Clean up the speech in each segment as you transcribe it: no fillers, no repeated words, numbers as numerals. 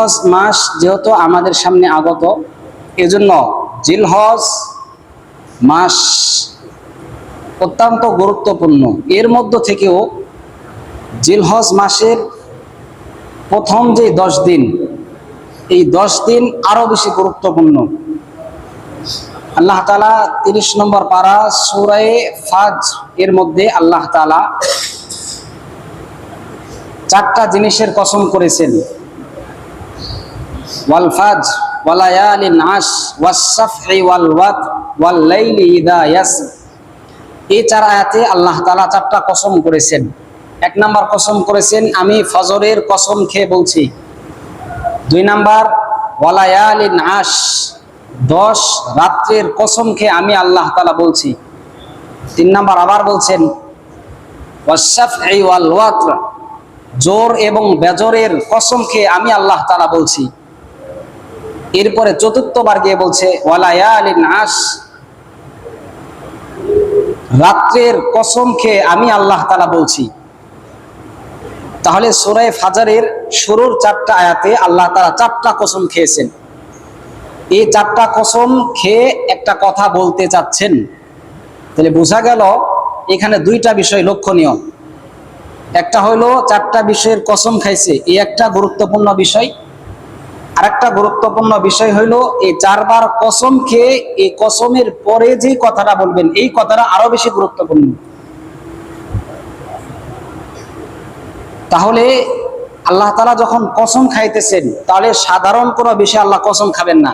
হজ মাস যেহেতু আমাদের সামনে আগত, এজন্য জিলহজ মাস অত্যন্ত গুরুত্বপূর্ণ। এর মধ্য থেকেও জিলহজ মাসের প্রথম যে 10 দিন, এই 10 দিন আরো বেশি গুরুত্বপূর্ণ। আল্লাহ তাআলা 30 নম্বর পারা সূরা ফাজ এর মধ্যে আল্লাহ তাআলা 4টা জিনিসের কসম করেছেন। ওয়াল ফাজ ওয়ালায়ালিন আশ ওয়াস-সাফহি ওয়াল ওয়াতর ওয়াল লাইলি ইযা ইয়াসর। এই 4 আয়াতে আল্লাহ তাআলা 4টা কসম করেছেন। 1 নাম্বার কসম করেছেন, আমি ফজরের কসম খেয়ে বলছি। 2 নাম্বার ওয়ালায়ালিন আশ, 10 রাত্রের কসম খেয়ে আমি আল্লাহ তাআলা বলছি। 3 নাম্বার আবার বলছেন ওয়াস-সাফহি ওয়াল ওয়াতর, জোর এবং বেজরের কসম খেয়ে আমি আল্লাহ তাআলা বলছি। এরপরে 4বার গিয়ে বলছে ওয়ালায়ালিন আশ, রাত্রের কসম খেয়ে আমি আল্লাহ তাআলা বলছি। তাহলে সূরা ফাজরের শুরুর 4টা আয়াতে আল্লাহ তাআলা 4টা কসম খেয়েছেন। এই 4টা কসম খেয়ে একটা কথা বলতে চাচ্ছেন। তাহলে বোঝা গেল এখানে 2টা বিষয় লক্ষণীয়। একটা হলো 4টা বিষয়ের কসম খাইছে, এই একটা গুরুত্বপূর্ণ বিষয়। আরেকটা গুরুত্বপূর্ণ বিষয় হইল এই 4 বার কসম খেয়ে এই কসমের পরে যে কথাটা বলবেন, এই কথাটা আরো বেশি গুরুত্বপূর্ণ। তাহলে আল্লাহ তাআলা যখন কসম খাইতেছেন, তাহলে সাধারণ কোনো বিষয়ে আল্লাহ কসম খাবেন না।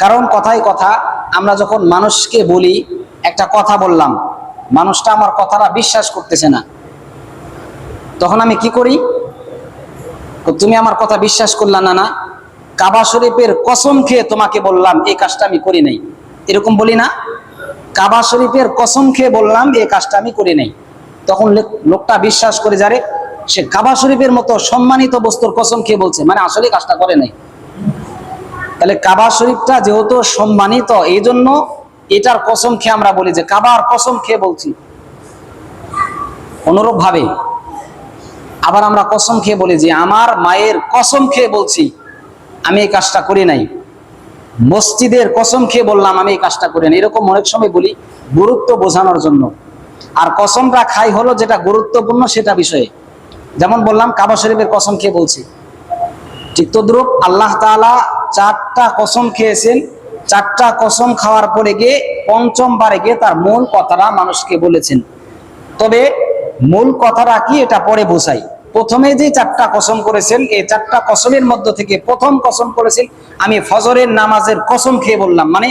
কারণ কথাই কথা, আমরা যখন মানুষকে বলি একটা কথা বললাম, মানুষটা আমার কথাটা বিশ্বাস করতেছে না, তখন আমি কি করি? তুমি আমার কথা বিশ্বাস করলা না, না কাবা শরীফের কসম খেয়ে তোমাকে বললাম এই কাজটা আমি করি নাই, এরকম বলি না? কাবা শরীফের কসম খেয়ে বললাম এই কাজটা আমি করি নাই, তখন লোকটা বিশ্বাস করে যারে সে কাবা শরীফের মতো সম্মানিত বস্তুর কসম খেয়ে বলছে, মানে আসলে কাজটা করে নাই। তাহলে কাবা শরীফটা যেহেতু সম্মানিত, এই জন্য এটার কসম খেয়ে আমরা বলি যে কাবার কসম খেয়ে বলছি। অনুরূপ ভাবে আবার আমরা কসম খেয়ে বলি যে আমার মায়ের কসম খেয়ে বলছি আমি এই কাজটা করি নাই, মসজিদের কসম খেয়ে বললাম আমি এই কাজটা করি নাই। এরকম অনেক সময় বলি গুরুত্ব বোঝানোর জন্য। আর কসমটা খাই হলো যেটা গুরুত্বপূর্ণ সেটা বিষয়ে, যেমন বললাম কাবা শরীফের কসম খেয়ে বলছি। ঠিক তদ্রূপ আল্লাহ তাআলা 4টা কসম খেয়েছেন। 4টা কসম খাওয়ার পরে গিয়ে 5মবারে গিয়ে তার মূল কথাটা মানুষকে বলেছেন। তবে মূল কথাটা কি এটা পরে বোঝাই। প্রথমে যে 4টা কসম করেছেন, এই 4টা কসমের মধ্য থেকে প্রথম কসম করেছেন আমি ফজরের নামাজের কসম খেয়ে বললাম, মানে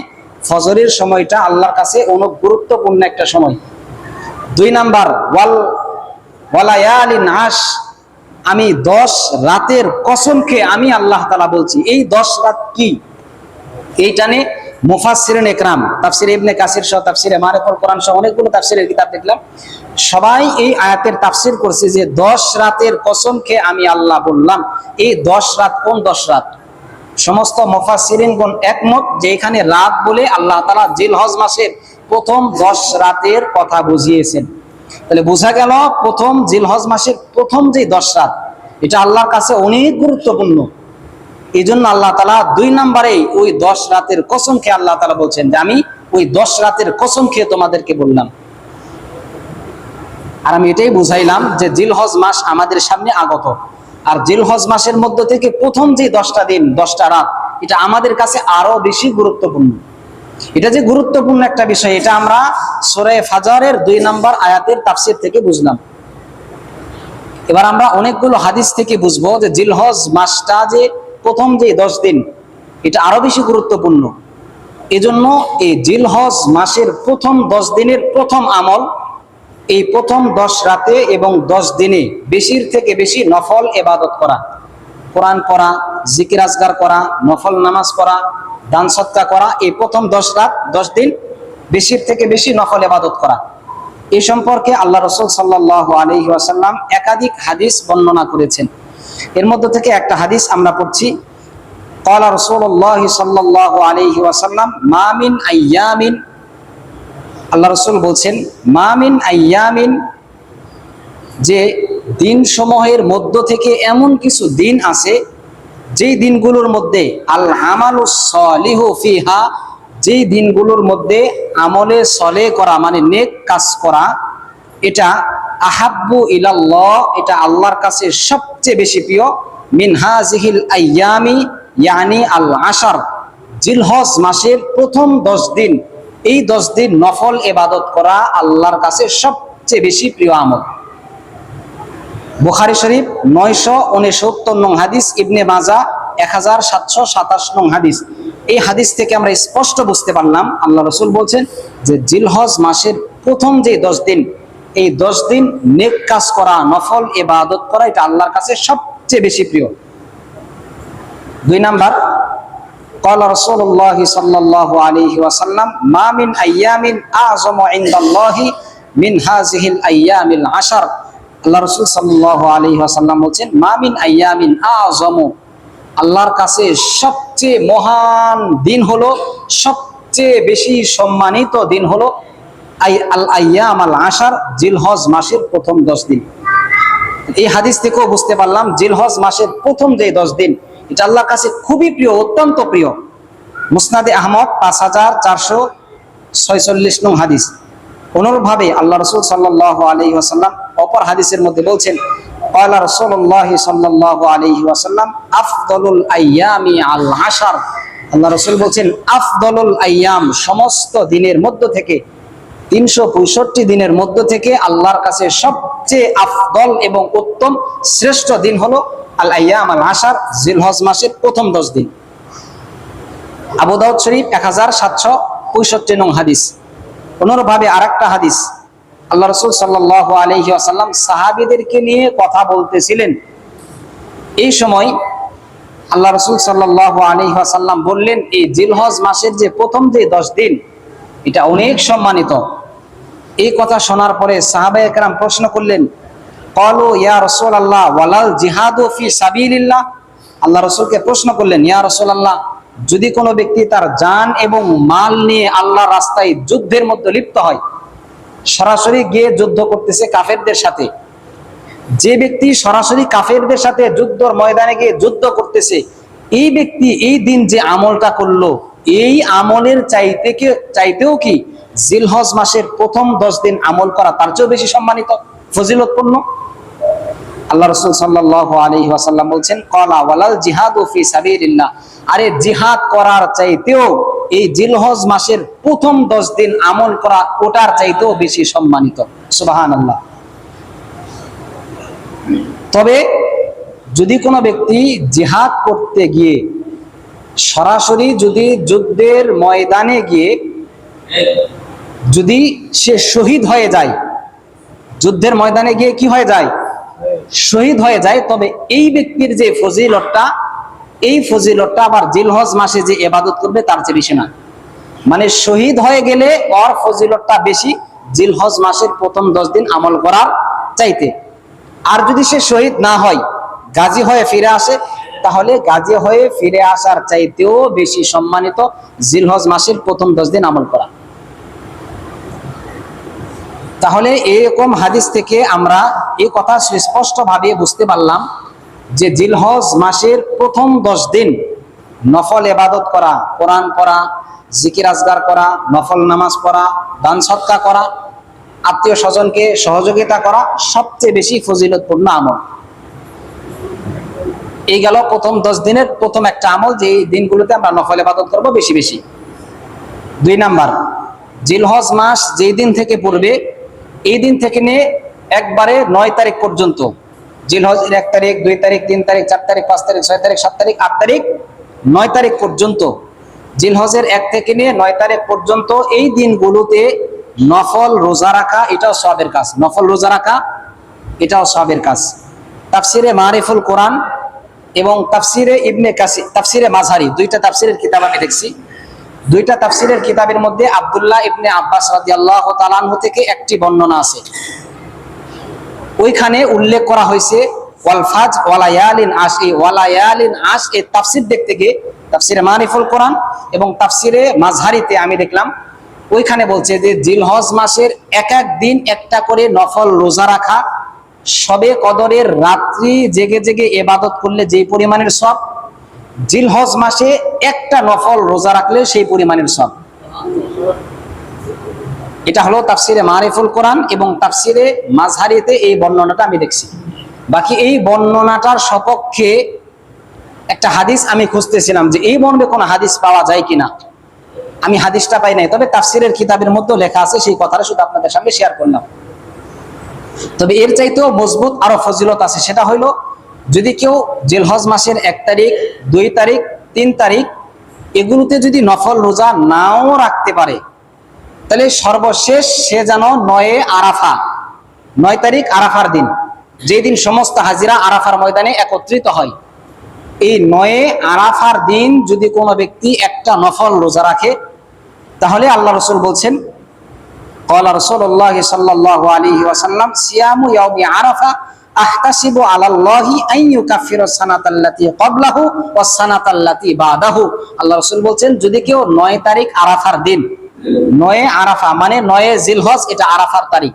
ফজরের সময়টা আল্লাহর কাছে অনেক গুরুত্বপূর্ণ একটা সময়। 2 নাম্বার ওয়ালায়ালিন আশ, আমি 10 রাতের কসম খেয়ে আমি আল্লাহ তাআলা বলছি। এই 10 রাত কি, এইটা নিয়ে মুফাসসিরিন ইকরাম, তাফসীর ইবনে কাসির সহ তাফসীরে মারিফুল কোরআন সহ অনেকগুলো তাফসীরের কিতাব দেখলাম, সবাই এই আয়াতের তাফসীর করছে যে 10 রাতের কসম খেয়ে আমি আল্লাহ বললাম। এই 10 রাত কোন 10 রাত? সমস্ত মুফাসসিরিনগণ একমত যে এখানে রাত বলে আল্লাহ তাআলা জিলহজ মাসের প্রথম 10 রাতের কথা বুঝিয়েছেন। তাহলে বোঝা গেল প্রথম জিলহজ মাসের প্রথম যে 10 রাত, এটা আল্লাহর কাছে অনেক গুরুত্বপূর্ণ। এই জন্য আল্লাহ তাআলা 2 নম্বরে ওই 10 রাতের কসম খেয়ে আল্লাহ তাআলা বলছেন যে আমি ওই 10 রাতের কসম খেয়ে তোমাদেরকে বললাম। আর আমি এটাই বুঝাইলাম যে জিলহজ মাস আমাদের সামনে আগত, আর জিলহজ মাসের মধ্য থেকে প্রথম যে 10টা দিন 10টা রাত, এটা আমাদের কাছে আরো বেশি গুরুত্বপূর্ণ। এটা যে গুরুত্বপূর্ণ একটা বিষয়, এটা আমরা সূরা ফাজরের 2 নম্বর আয়াতের তাফসীর থেকে বুঝলাম। এবার আমরা অনেকগুলো হাদিস থেকে বুঝবো যে জিলহজ মাসটা যে প্রথম যে 10 দিন, এটা আরো বেশি গুরুত্বপূর্ণ। এজন্য এই জিলহজ মাসের প্রথম 10 দিনের প্রথম আমল, এই প্রথম 10 রাতে এবং 10 দিনে বেশির থেকে বেশি নফল ইবাদত করা, কোরআন পড়া, জিকির আজকার করা, নফল নামাজ পড়া, দান সদকা করা। এই প্রথম 10 রাত 10 দিন বেশির থেকে বেশি নফল ইবাদত করা। এই সম্পর্কে আল্লাহ রাসূল সাল্লাল্লাহু আলাইহি ওয়াসাল্লাম একাধিক হাদিস বর্ণনা করেছেন। এর মধ্যে থেকে একটা হাদিস আমরা পড়ছি। ক্বালা রাসূলুল্লাহ সাল্লাল্লাহু আলাইহি ওয়াসাল্লাম মা মিন আইয়ামিন, আল্লাহ রাসূল বলছেন মা মিন আইয়ামিন, যে দিন সমূহের মধ্য থেকে এমন কিছু দিন আছে যেই দিনগুলোর মধ্যে আল আমালুস সলিহু ফিহা, যেই দিনগুলোর মধ্যে আমলে সলে করা মানে নেক কাজ করা, এটা আহাব্বু ইলাল্লাহ, এটা আল্লাহর কাছে সবচেয়ে বেশি প্রিয়, মিন হাযিহিল আইয়ামি ইয়ানি আল আশার, জিলহজ মাসের প্রথম 10 দিন, এই 10 দিন নফল ইবাদত করা আল্লাহর কাছে সবচেয়ে বেশি প্রিয় আমল। বুখারী শরীফ 969 নং হাদিস, ইবনে মাজাহ 1727 নং হাদিস। এই হাদিস থেকে আমরা স্পষ্ট বুঝতে পারলাম আল্লাহ রাসূল বলছেন যে জিলহজ মাসের প্রথম যে 10 দিন, এই 10 দিন নেক কাজ করা, নফল ইবাদত করা, এটা আল্লাহর কাছে সবচেয়ে বেশি প্রিয়। 2 নাম্বার, ক্বালা রাসূলুল্লাহ সাল্লাল্লাহু আলাইহি ওয়াসাল্লাম মা মিন আইয়ামিন আযমু ইনদাল্লাহি মিন হাযিহিল আইয়ামিল আশার। আল্লাহ রাসূল সাল্লাল্লাহু আলাইহি ওয়াসাল্লাম বলেন মা মিন আইয়ামিন আযমু, আল্লাহর কাছে সবচেয়ে মহান দিন হলো, সবচেয়ে বেশি সম্মানিত দিন হলো আল আইয়াম আল আশার, জিলহজ মাসের প্রথম 10 দিন। এই হাদিস থেকেও বুঝতে পারলাম জিলহজ মাসের প্রথম যে 10 দিন এটা আল্লাহর কাছে খুবই প্রিয়, অত্যন্ত প্রিয়। মুসনাদে আহমদ 5446 নং হাদিস। অনুরূপভাবে আল্লাহ রাসূল সাল্লাল্লাহু আলাইহি ওয়াসাল্লাম অপর হাদিসের মধ্যে বলছেন ক্বালা রাসূলুল্লাহ সাল্লাল্লাহু আলাইহি ওয়াসাল্লাম আফদলুল আইয়ামি আল আশার। আল্লাহ রাসূল বলছেন আফদলুল আইয়াম, সমস্ত দিনের মধ্য থেকে 365 দিনের মধ্য থেকে আল্লাহর কাছে সবচেয়ে আফদল এবং উত্তম শ্রেষ্ঠ দিন হলো আল আইয়াম আল আশার, জিলহজ মাসের প্রথম 10 দিন। আবু দাউদ শরীফ 1765 নং হাদিস। অনুরূপভাবে আরেকটা হাদিস, আল্লাহ রাসূল সাল্লাল্লাহু আলাইহি ওয়াসাল্লাম সাহাবীদেরকে নিয়ে কথা বলতেছিলেন। এই সময় আল্লাহ রাসূল সাল্লাল্লাহু আলাইহি ওয়াসাল্লাম বললেন এই জিলহজ মাসের যে প্রথম যে 10 দিন এটা অনেক সম্মানিত। এই কথা শোনার পরে সাহাবায়ে কেরাম প্রশ্ন করলেন, ক্বালু ইয়া রাসূলুল্লাহ ওয়ালাল জিহাদু ফি সাবিলিল্লাহ। আল্লাহ রাসূলকে প্রশ্ন করলেন, ইয়া রাসূলুল্লাহ, যদি কোনো ব্যক্তি তার জান এবং মাল নিয়ে আল্লাহর রাস্তায় যুদ্ধের মধ্যে লিপ্ত হয়, সরাসরি গিয়ে যুদ্ধ করতেছে কাফেরদের সাথে, যে ব্যক্তি সরাসরি কাফেরদের সাথে যুদ্ধর ময়দানে গিয়ে যুদ্ধ করতেছে, এই ব্যক্তি এই দিন যে আমলটা করলো, এই আমলের চাইতেও কি জিলহজ মাসের প্রথম 10 দিন আমল করা তার চেয়েও বেশি সম্মানিত, ফজিলতপূর্ণ? আল্লাহ রাসূল সাল্লাল্লাহু আলাইহি ওয়াসাল্লাম বলছেন ক্বালা ওয়ালাল জিহাদু ফি সাবিলিল্লাহ, আরে জিহাদ করার চাইতেও এই জিলহজ মাসের প্রথম 10 দিন আমল করা ওটার চাইতেও বেশি সম্মানিত। সুবহানাল্লাহ। তবে যদি কোনো ব্যক্তি জিহাদ করতে গিয়ে সরাসরি যদি যুদ্ধের ময়দানে গিয়ে যদি সে শহীদ হয়ে যায়, যুদ্ধের ময়দানে গিয়ে কি হয়ে যায়? শহীদ হয়ে যায়, তবে এই ব্যক্তির যে ফজিলতটা, এই ফজিলতটা আবার জিলহজ মাসে যে ইবাদত করবে তার চেয়ে বেশি না। মানে শহীদ হয়ে গেলে ওর ফজিলতটা বেশি জিলহজ মাসের প্রথম 10 দিন আমল করার চাইতে। আর যদি সে শহীদ না হয়, গাজী হয়ে ফিরে আসে, তাহলে গাজী হয়ে ফিরে আসার চাইতেও বেশি সম্মানিত জিলহজ মাসের প্রথম 10 দিন আমল করা। তাহলে এরকম হাদিস থেকে আমরা এই কথা সুস্পষ্টভাবে বুঝতে পারলাম যে জিলহজ মাসের প্রথম 10 দিন নফল ইবাদত করা, কোরআন পড়া, জিকির আজগার করা, নফল নামাজ পড়া, দান সদকা করা, আত্মীয় স্বজনকে সহযোগিতা করা সবচেয়ে বেশি ফজিলতপূর্ণ আমল। এই গেল প্রথম 10 দিনের প্রথম একটা আমল, যে এই দিনগুলোতে আমরা নফল ইবাদত করব বেশি বেশি। 2 নাম্বার, জিলহজ মাস যেই দিন থেকে পড়বে এই দিন থেকে নিয়ে একবারে 9 তারিখ পর্যন্ত, জিলহজের 1 তারিখ, 2 তারিখ, 3 তারিখ, 4 তারিখ, 5 তারিখ, 6 তারিখ, 7 তারিখ, 8 তারিখ, 9 তারিখ পর্যন্ত, জিলহজের 1 থেকে নিয়ে 9 তারিখ পর্যন্ত এই দিনগুলোতে নফল রোজা রাখা এটাও সওয়াবের কাজ। নফল রোজা রাখা এটাও সওয়াবের কাজ। তাফসিরে মারিফুল কোরআন এবং তাফসিরে ইবনে কাসির, তাফসিরে মাঝহারি, 2টা তাফসিরের কিতাব আমি দেখছি। 2টা তাফসিরের কিতাবের মধ্যে আব্দুল্লাহ ইবনে আব্বাস রাদিয়াল্লাহু তাআলা আনহু থেকে একটি বর্ণনা আছে। ওইখানে উল্লেখ করা হয়েছে ওয়াল ফাজ ওয়ালায়ালিন আশ, এই ওয়ালায়ালিন আশ এর তাফসির দেখতে গিয়ে তাফসিরে মারিফুল কোরআন এবং তাফসিরে মাঝহারিতে আমি দেখলাম ওইখানে বলছে যে জিলহজ মাসের এক এক দিন একটা করে নফল রোজা রাখা শবে কদরের রাত্রি জেগে জেগে ইবাদত করলে যে পরিমাণের সওয়াব, জিলহজ মাসে একটা নফল রোজা রাখলে সেই পরিমাণের সওয়াব। এটা হলো তাফসিরে মারিফুল কোরআন এবং তাফসিরে মাযহারিতে এই বর্ণনাটা আমি দেখছি। বাকি এই বর্ণনাটার সপক্ষে একটা হাদিস আমি খুঁজতেছিলাম যে এই মর্মে কোনো হাদিস পাওয়া যায় কিনা, আমি হাদিসটা পাই নাই। তবে তাফসিরের কিতাবের মধ্যে লেখা আছে, সেই কথাটা শুধু আপনাদের সামনে শেয়ার করলাম। তবে এর চাইতেও মজবুত আরো ফজিলত আছে, সেটা হইলো যদি কেউ জিলহজ মাসের 1 তারিখ, 2 তারিখ, 3 তারিখ এগুলোতে যদি নফল রোজা নাও রাখতে পারে, তাহলে সর্বশেষ সে যেন 9 আরাফা, 9 তারিখ আরাফার দিন, যেদিন সমস্ত হাজিরা আরাফার ময়দানে একত্রিত হয়, এই 9 আরাফার দিন যদি কোনো ব্যক্তি একটা নফল রোজা রাখে, তাহলে আল্লাহ রাসূল বলছেন, ক্বালা রাসূলুল্লাহ সাল্লাল্লাহু আলাইহি ওয়াসাল্লাম সিয়ামু ইয়াউমি আরাফা আহতাসিবু আলাল্লাহি আন ইউকাফিরা সানাতাল্লাতী ক্বাবলাহু ওয়াস সানাতাল্লাতী বাদাহু। আল্লাহ রাসূল বলছেন, যদি কেউ 9 তারিখ আরাফার দিন, 9 আরাফা মানে 9 জিলহজ, এটা আরাফার তারিখ,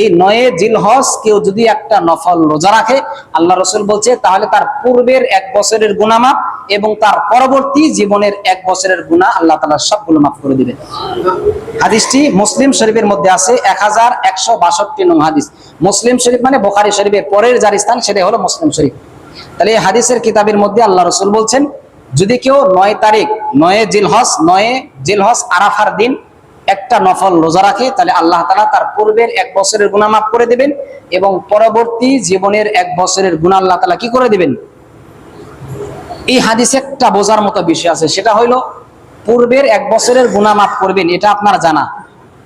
এই 9 জিলহজ কেউ যদি একটা নফল রোজা রাখে, আল্লাহ রাসূল বলছে তাহলে তার পূর্বের 1 বছরের গুনাহ মাফ এবং তার পরবর্তী জীবনের 1 বছরের গুনাহ আল্লাহ তাআলা সবগুলো মাফ করে দিবেন। হাদিসটি মুসলিম শরীফের মধ্যে আছে, 1162 নং হাদিস। মুসলিম শরীফ মানে বুখারী শরীফের পরের যার স্থান সেটা হলো মুসলিম শরীফ। তাহলে এই হাদিসের কিতাবের মধ্যে আল্লাহ রাসূল বলছেন, যদি কেউ 9 তারিখ 9 জিলহজ আরাফার দিন একটা নফল রোজা রাখে, তাহলে আল্লাহ তাআলা তার পূর্বের 1 বছরের গুনাহ মাফ করে দিবেন এবং পরবর্তী জীবনের 1 বছরের গুনাহ আল্লাহ তাআলা কি করে দিবেন। এই হাদিসে একটা বোঝার মতো বিষয় আছে, সেটা হইলো পূর্বের 1 বছরের গুনাহ মাফ করবেন, এটা আপনার জানা,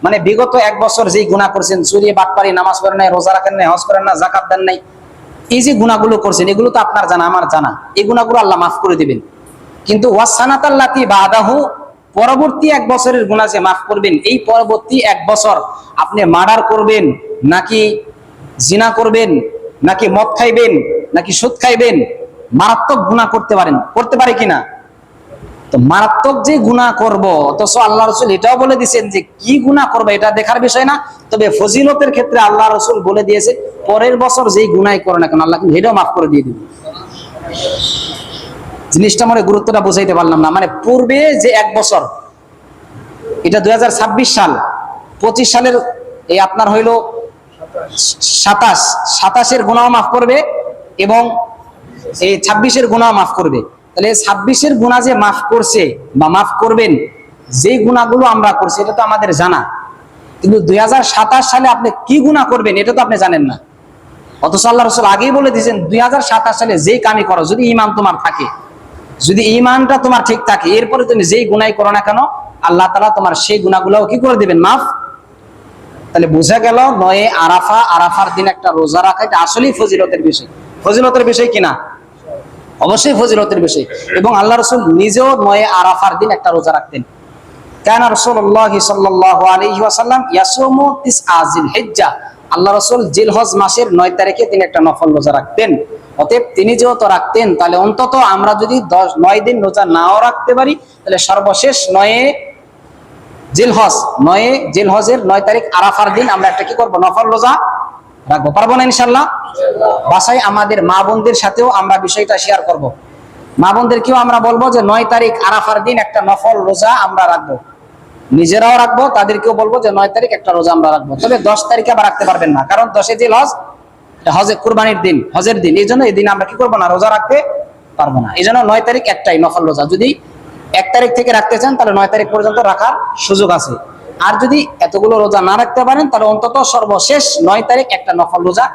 মানে বিগত 1 বছর যেই গুনাহ করছেন, চুরি বাটপারি, নামাজ পড়েন নাই, রোজা রাখেন নাই, হজ করেন না, যাকাত দেন নাই, এই যে গুনাহগুলো করছেন এগুলো তো আপনার জানা, আমার জানা, এই গুনাহগুলো আল্লাহ মাফ করে দিবেন। কিন্তু ওয়াস সানাতাল্লাতী বাদাহু, পরবর্তী 1 বছরের গুনাহ যে মাফ করবেন, এই পরবর্তী 1 বছর আপনি মার্ডার করবেন নাকি জিনা করবেন নাকি মদ খাইবেন নাকি সুদ খাইবেন, মারাত্মক গুনাহ করতে পারে কিনা। তো মারাত্মক যে গুনাহ করব, অথচ আল্লাহ রাসূল এটাও বলে দিয়েছেন যে কি গুনাহ করবে এটা দেখার বিষয় না, তবে ফজিলতের ক্ষেত্রে আল্লাহ রাসূল বলে দিয়েছে পরের বছর যেই গুনাহই করে না কেন আল্লাহ কিন্তু এটাও মাফ করে দিয়ে দিবেন। জিনিসটা মানে গুরুত্বটা বোঝাইতে পারলাম না, মানে পূর্বে যে 1 বছর, এটা 2026 সাল, 25 সালের এই আপনার হইলো 27 গুনাহ মাফ করবে এবং এই 26 গুনাহ মাফ করবে। তাহলে 26 গুনাহ যে মাফ করছে বা মাফ করবেন, যে গুনাহগুলো আমরা করছি এটা তো আমাদের জানা, কিন্তু 2027 সালে আপনি কি গুনাহ করবেন এটা তো আপনি জানেন না। অথচ আল্লাহ রাসূল আগেই বলে দিয়েছেন 2027 সালে যেই কামই করো, যদি ঈমান তোমার থাকে, যদি ঈমানটা তোমার ঠিক থাকে, এরপরে তুমি যেই গুনাহই করো না কেন আল্লাহ তাআলা তোমার সেই গুনাহগুলোও কি করে দিবেন, মাফ। তাহলে বোঝা গেল 9 আরাফা, আরাফার দিন একটা রোজা রাখা এটা আসলেই ফজিলতের বিষয়। ফজিলতের বিষয় কিনা? অবশ্যই ফজিলতের বিষয়। এবং আল্লাহ রাসূল নিজেও 9 আরাফার দিন একটা রোজা রাখতেন। কানা রাসূলুল্লাহ সাল্লাল্লাহু আলাইহি ওয়াসাল্লাম ইয়াসুমু 9 জিলহিজ্জা, আল্লাহ রাসূল জিলহজ মাসের 9 তারিখে তিনি একটা নফল রোজা রাখতেন। অতএব তিনি যেহেতু রাখতেন, তাহলে অন্তত আমরা যদি 9 দিন রোজা নাও রাখতে পারি, তাহলে সর্বশেষ 9 জিলহজের 9 তারিখ আরাফার দিন আমরা একটা কি করব, নফল রোজা রাখবো। পারবো না ইনশাআল্লাহ? বাসায় আমাদের মা বোনদের সাথেও আমরা বিষয়টা শেয়ার করব। মা বোনদেরকেও আমরা বলবো যে 9 তারিখ আরাফার দিন একটা নফল রোজা আমরা রাখবো, নিজেরাও রাখবো, তাদেরকেও বলবো যে 9 তারিখ একটা রোজা আমরা রাখবো। তবে 10 তারিখে আবার রাখতে পারবেন না, কারণ 10 জিলহজ হজের কুরবানির দিন, হজের দিন, এই জন্য এই দিন আমরা কি করবো না, রোজা রাখতে পারবো না। এই জন্য 9 তারিখ একটাই নফল রোজা। যদি 1 তারিখ থেকে রাখতে চান তাহলে 9 তারিখ পর্যন্ত রাখার সুযোগ আছে। আর যদি এতগুলো রোজা না রাখতে পারেন তাহলে অন্তত সর্বশেষ 9 তারিখ একটা নফল রোজা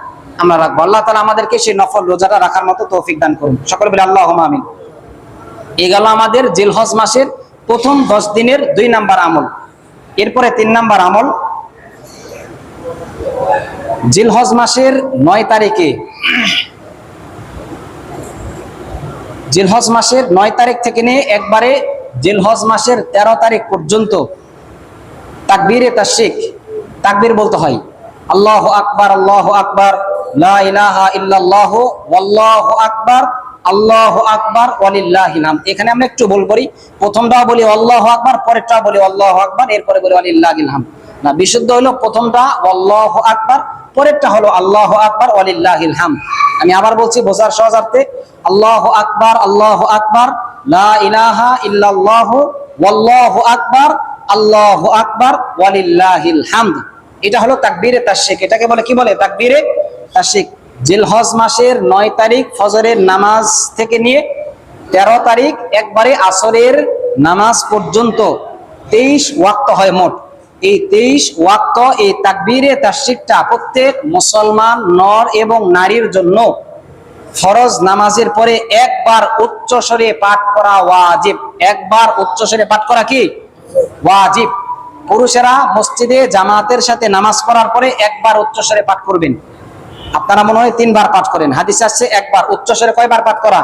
আমরা রাখবো। আল্লাহ তাআলা আমাদেরকে সেই নফল রোজাটা রাখার মতো তৌফিক দান করুন। সকলে বলি আল্লাহুম্মা আমিন। এই গেল আমাদের জিলহজ মাসের প্রথম 10 দিনের 2 নাম্বার আমল। এরপরে 3 নাম্বার আমল, জিলহজ মাসের 9 তারিখে, জিলহজ মাসের 9 তারিখ থেকে নিয়ে একবারে জিলহজ মাসের 13 তারিখ পর্যন্ত তাকবীরে তাশরিক, তাকবীর বলতে হয়। আল্লাহু আকবার, আল্লাহু আকবার, লা ইলাহা ইল্লাল্লাহু ওয়াল্লাহু আকবার, আল্লাহু আকবার ওয়ালিল্লাহিল হামদ। এখানে আমরা একটু ভুল করি, প্রথমটাও বলি আল্লাহু আকবার, পরেরটাও বলি আল্লাহু আকবার, এরপরে বলি ওয়ালিল্লাহিল হামদ। না, বিশুদ্ধ হলো প্রথমটা আল্লাহু আকবার, পরেরটা হলো আল্লাহু আকবার ওয়ালিল্লাহিল হামদ। আমি আবার বলছি বোঝার সহজার্থে, আল্লাহু আকবার, আল্লাহু আকবার, লা ইলাহা ইল্লাল্লাহু, ওয়াল্লাহু আকবার, আল্লাহু আকবার, ওয়ালিল্লাহিল হামদ। এটা হলো তাকবীরে তাশরিক। এটাকে বলে কি বলে? তাকবীরে তাশরিক। জিলহজ মাসের 9 তারিখ ফজরের নামাজ থেকে নিয়ে 13 তারিখ একবারে আসরের নামাজ পর্যন্ত 23 ওয়াক্ত হয় মোট। এই 23 ওয়াক্ত এই তাকবীরে তাশরিকটা প্রত্যেক মুসলমান নর এবং নারীর জন্য ফরজ নামাজের পরে একবার উচ্চস্বরে পাঠ করা ওয়াজিব। একবার উচ্চস্বরে পাঠ করা কি ওয়াজিব। পুরুষেরা মসজিদে জামাতের সাথে নামাজ পড়ার পরে একবার উচ্চস্বরে পাঠ করবেন। আপনারা মনে হয় 3 বার পাঠ করেন, হাদিসে আসছে একবার। উচ্চস্বরে কয়বার পাঠ করা?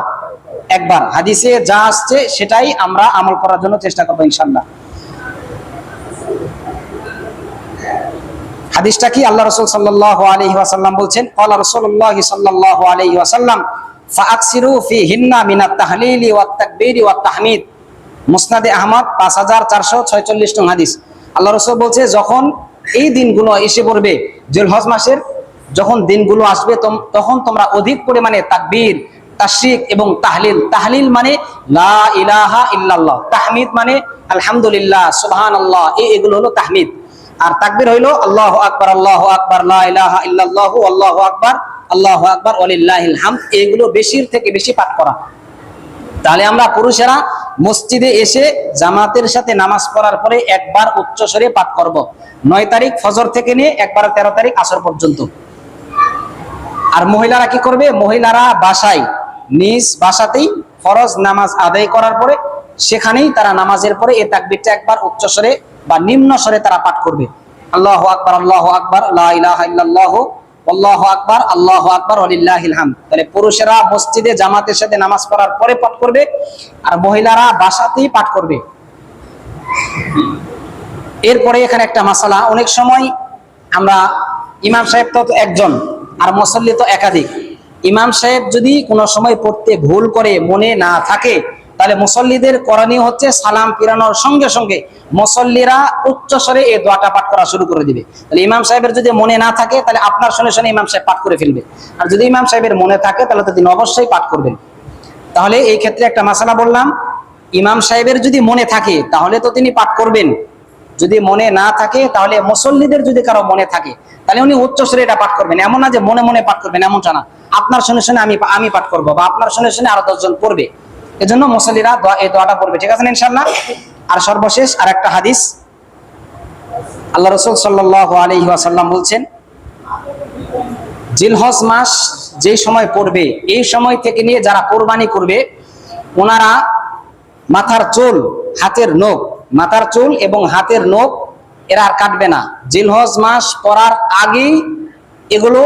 একবার। হাদিসে যা আসছে সেটাই আমরা আমল করার জন্য চেষ্টা করবো ইনশাআল্লাহ। হাদিসটা কি? আল্লাহ রাসূল সাল্লাল্লাহু আলাইহি ওয়াসাল্লাম বলছেন, ক্বালা রাসূলুল্লাহ সাল্লাল্লাহু আলাইহি ওয়াসাল্লাম ফাআকসিরু ফীহিন্না মিনাত তাহলিলি ওয়াত তাকবীরি ওয়াত তাহমিদ। মুসনাদে আহমদ 5446 নং হাদিস। আল্লাহ রাসূল বলছে, যখন এই দিনগুলো এসে পড়বে, জিলহজ মাসের যখন দিনগুলো আসবে, তখন তোমরা অধিক পরিমাণে তাকবীর, তাশরিক এবং তাহলিল। তাহলিল মানে লা ইলাহা ইল্লাল্লাহ, তাহমিদ মানে আলহামদুলিল্লাহ, সুবহানাল্লাহ, এগুলো হলো তাহমিদ। আর তাকবীর হইলো আল্লাহু আকবার, আল্লাহু আকবার, লা ইলাহা ইল্লাল্লাহু, আল্লাহু আকবার, আল্লাহু আকবার, ওয়ালিল্লাহিল হামদ। এগুলো বেশির থেকে বেশি পাঠ করা। তাহলে আমরা পুরুষেরা মসজিদে এসে জামাতের সাথে নামাজ পড়ার পরে একবার উচ্চস্বরে পাঠ করব। 9 তারিখ ফজর থেকে নিয়ে একবার 13 তারিখ আসর পর্যন্ত। আর মহিলারা কি করবে? মহিলারা বাসায়, নিজ বাসাতেই ফরজ নামাজ আদায় করার পরে সেখানেই তারা নামাজের পরে এই তাকবীরটা একবার উচ্চস্বরে বা নিম্ন স্বরে তারা পাঠ করবে। আল্লাহু আকবার, আল্লাহু আকবার, লা ইলাহা ইল্লাল্লাহু, আল্লাহু আকবার, আল্লাহু আকবার, ওয়ালিল্লাহিল হামদ। তাহলে পুরুষেরা মসজিদে জামাতের সাথে নামাজ পড়ার পরে পাঠ করবে, আর মহিলারা বাসাতেই পাঠ করবে। এরপরে এখানে একটা মাসালা, অনেক সময় আমরা ইমাম সাহেব তো একজন আর মুসল্লি তো একাধিক। ইমাম সাহেব যদি কোনো সময় পড়তে ভুল করে, মনে না থাকে, তাহলে মুসল্লিদের করণীয় হচ্ছে সালাম ফিরানোর সঙ্গে সঙ্গে মুসল্লিরা উচ্চস্বরে এই দোয়াটা পাঠ করা শুরু করে দিবে। তাহলে ইমাম সাহেবের যদি মনে না থাকে, তাহলে আপনার শুনে শুনে ইমাম সাহেব পাঠ করে ফেলবে। আর যদি ইমাম সাহেবের মনে থাকে, তাহলে তো তিনি অবশ্যই পাঠ করবেন। তাহলে এই ক্ষেত্রে একটা মাসালা বললাম, ইমাম সাহেবের যদি মনে থাকে তাহলে তো তিনি পাঠ করবেন। যদি মনে না থাকে, তাহলে মুসল্লিদের যদি কারো মনে থাকে, তাহলে উনি উচ্চস্বরে এটা পাঠ করবেন। এমন না যে মনে মনে পাঠ করবেন, এমনটা না। আপনার শুনে শুনে আমি পাঠ করবো, বা আপনার শুনে শুনে আরো 10 জন পড়বে। এজন্য মুসল্লিরা এই দোয়াটা পড়বে। ঠিক আছে ইনশাআল্লাহ। আর সর্বশেষ আর একটা হাদিস, আল্লাহ রাসূল সাল্লাল্লাহু আলাইহি ওয়াসাল্লাম বলছেন, জিলহজ মাস যে সময় পড়বে, এই সময় থেকে নিয়ে যারা কোরবানি করবে, ওনারা মাথার চুল, হাতের নখ, মাথার চুল এবং হাতের নখ এরা আর কাটবে না। জিলহজ মাস পড়ার আগেই এগুলো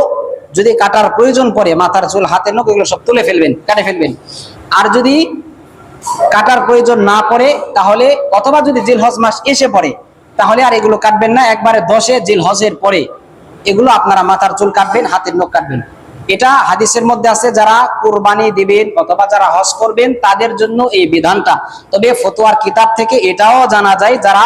যদি কাটার প্রয়োজন পড়ে, মাথার চুল, হাতের নখ এগুলো সব তুলে ফেলবেন, কাটে ফেলবেন। আর যদি কাটার প্রয়োজন না পড়ে, তাহলে অথবা যদি জিলহজ মাস এসে পড়ে, তাহলে আর এগুলো কাটবেন না। একবারে 10-এ জিলহজের পরে এগুলো আপনারা মাথার চুল কাটবেন, হাতের নখ কাটবেন। এটা হাদিসের মধ্যে আছে, যারা কুরবানি দিবেন অথবা যারা হজ করবেন তাদের জন্য এই বিধানটা। তবে ফতোয়ার কিতাব থেকে এটাও জানা যায়, যারা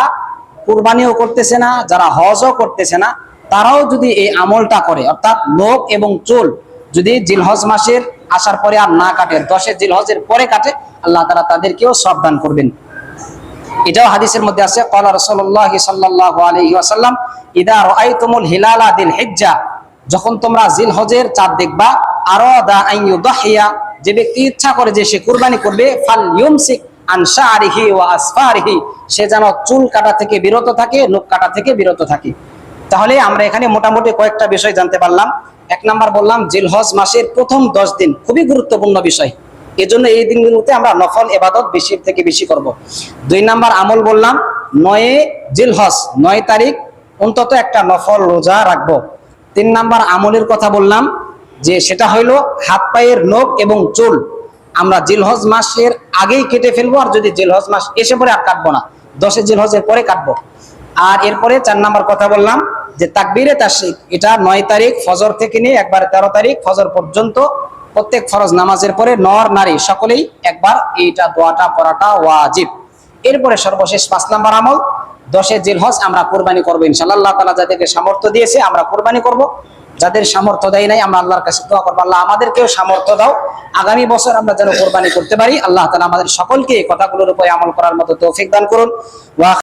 কুরবানিও করতেছে না, যারা হজও করতেছে না, তারাও যদি এই আমলটা করে, অর্থাৎ নখ এবং চুল যদি জিলহজ মাসের আসার পরে আর না কাটে, 10-এ জিলহজের পরে কাটে, আল্লাহ তাআলা তাদেরকেও সওয়াব দান করবেন। এটাও হাদিসের মধ্যে আছে, ক্বালা রাসূলুল্লাহ সাল্লাল্লাহু আলাইহি ওয়াসাল্লাম, ইদা রাআইতুমুল হিলালা দিল হিজ্জা, যখন তোমরা জিলহজের চাঁদ দেখবা, আরাদা আন ইউদাহিয়া, যে ব্যক্তি ইচ্ছা করে যে সে কুরবানি করবে, ফাল ইউমসিক আন শারিহি ওয়া আসফারিহি, সে যেন চুল কাটা থেকে বিরত থাকে, নখ কাটা থেকে বিরত থাকে। তাহলে আমরা এখানে মোটামুটি কয়েকটা বিষয় জানতে পারলাম। 1 নাম্বার বললাম, জিলহজ মাসের প্রথম 10 দিন খুবই গুরুত্বপূর্ণ বিষয়, এজন্য এই দিনগুলোতে আমরা নফল ইবাদত বেশি থেকে বেশি করব। 2 নাম্বার আমল বললাম, 9-এ জিলহজ 9 তারিখ অন্তত একটা নফল রোজা রাখবো। 3 নাম্বার আমলের কথা বললাম, যে সেটা হইলো হাত পায়ের নখ এবং চুল আমরা জিলহজ মাসের আগেই কেটে ফেলবো, আর যদি জিলহজ মাস এসে পরে আর কাটবো না, 10-এ জিলহজের পরে কাটবো। আর এরপরে 4 নাম্বার কথা বললাম, যে তাকবীরে তাশরিক, এটা 9 তারিখ ফজর থেকে নিয়ে একবার 13 তারিখ ফজর পর্যন্ত প্রত্যেক ফরজ নামাজের পরে নর নারী সকলেই একবার এইটা দোয়াটা পড়াটা ওয়াজিব। এরপরে সর্বশেষ 5 নাম্বার আমল, 10-এ জিলহজ আমরা কুরবানি করবো ইনশাআল্লাহ। আল্লাহ তাআলা যাদেরকে সামর্থ্য দিয়েছে আমরা কুরবানি করব। যাদের সামর্থ্য দেয় নাই, আমরা আল্লাহর কাছে দোয়া করবো, আল্লাহ আমাদেরকেও সামর্থ্য দাও, আগামী বছর আমরা যেন কোরবানি করতে পারি। আল্লাহ তাআলা আমাদের সকলকে এই কথাগুলোর উপরে আমল করার মতো তৌফিক দান করুন।